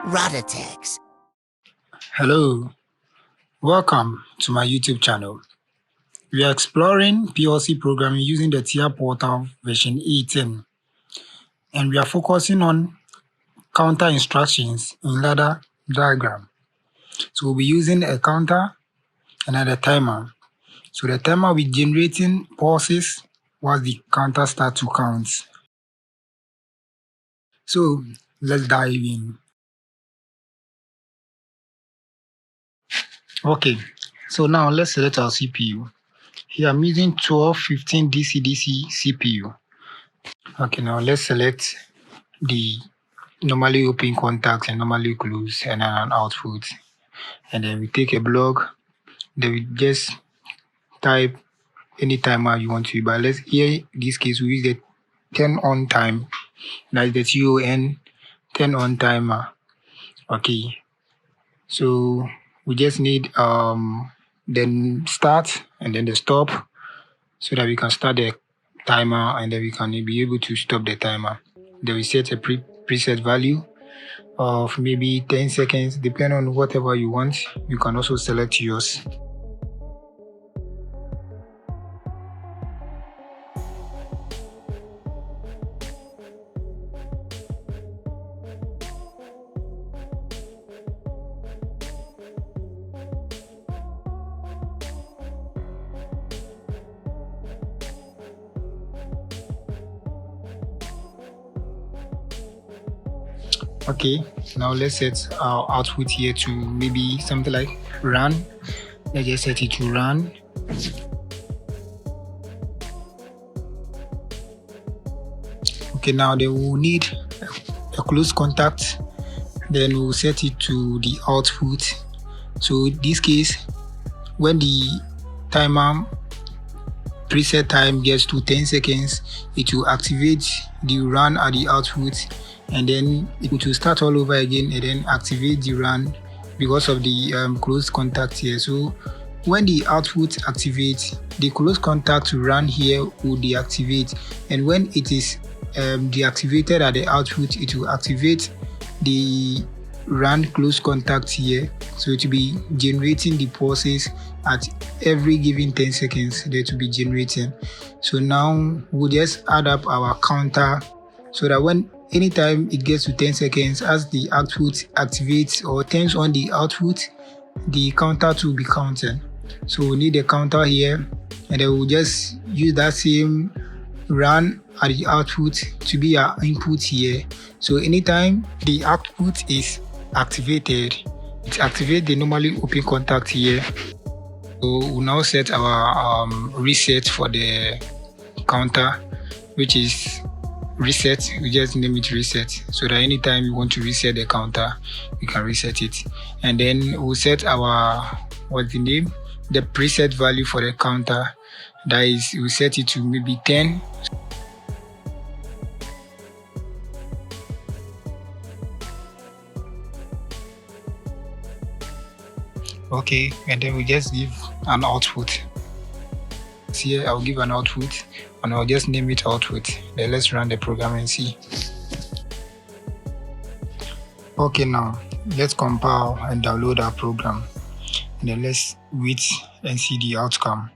Rodotex. Hello, welcome to my YouTube channel. We are exploring PLC programming using the tiaportal version 18, and we are focusing on counter instructions in ladder diagram. So we'll be using a counter and a timer. So the timer will be generating pulses while the counter starts to count. So let's dive in. Okay, so now let's select our CPU. Here I'm using 1215 DC-DC CPU. Okay, now let's select the normally open contact and normally close and then an output. And then we take a block, then we just type any timer you want to, but let's here in this case we use the 10 on time. That's the TON 10 on timer. Okay. So we just need then start and then the stop so that we can start the timer and then we can be able to stop the timer. Then we set a preset value of maybe 10 seconds, depending on whatever you want. You can also select yours. Okay, now let's set our output here to maybe something like run. Let's just set it to run. Okay, now then we'll need a close contact. Then we'll set it to the output. So in this case, when the timer preset time gets to 10 seconds, it will activate the run at the output, and then it will start all over again and then activate the run because of the close contact here. So when the output activates, the close contact run here will deactivate, and when it is deactivated at the output, it will activate the run close contact here. So it will be generating the pulses at every given 10 seconds that will be generating. So now we'll just add up our counter so that when anytime it gets to 10 seconds, as the output activates or turns on the output, the counter will be counting. So we need a counter here, and then we'll just use that same run at the output to be our input here. So anytime the output is activated, it activates the normally open contact here. So we'll now set our reset for the counter, which is reset. We just name it reset so that anytime you want to reset the counter, you can reset it. And then we'll set our the preset value for the counter. That is, we set it to maybe 10. Okay, and then we just give an output. Here I'll give an output and I'll just name it output. Then let's run the program and see. Okay, now let's compile and download our program, and then let's wait and see the outcome.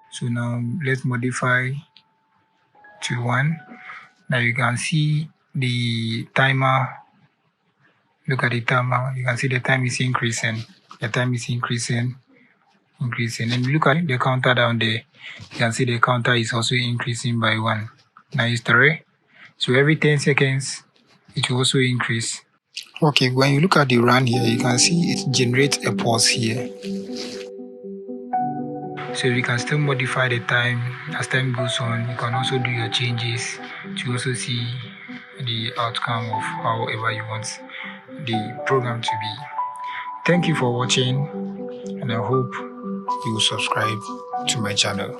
So now let's modify to 1. Now you can see the timer. Look at the timer. You can see the time is increasing. The time is increasing. And look at the counter down there. You can see the counter is also increasing by 1. Now it's 3. So every 10 seconds, it will also increase. Okay, when you look at the run here, you can see it generates a pulse here. So you can still modify the time as time goes on. You can also do your changes to also see the outcome of however you want the program to be. Thank you for watching, and I hope you will subscribe to my channel.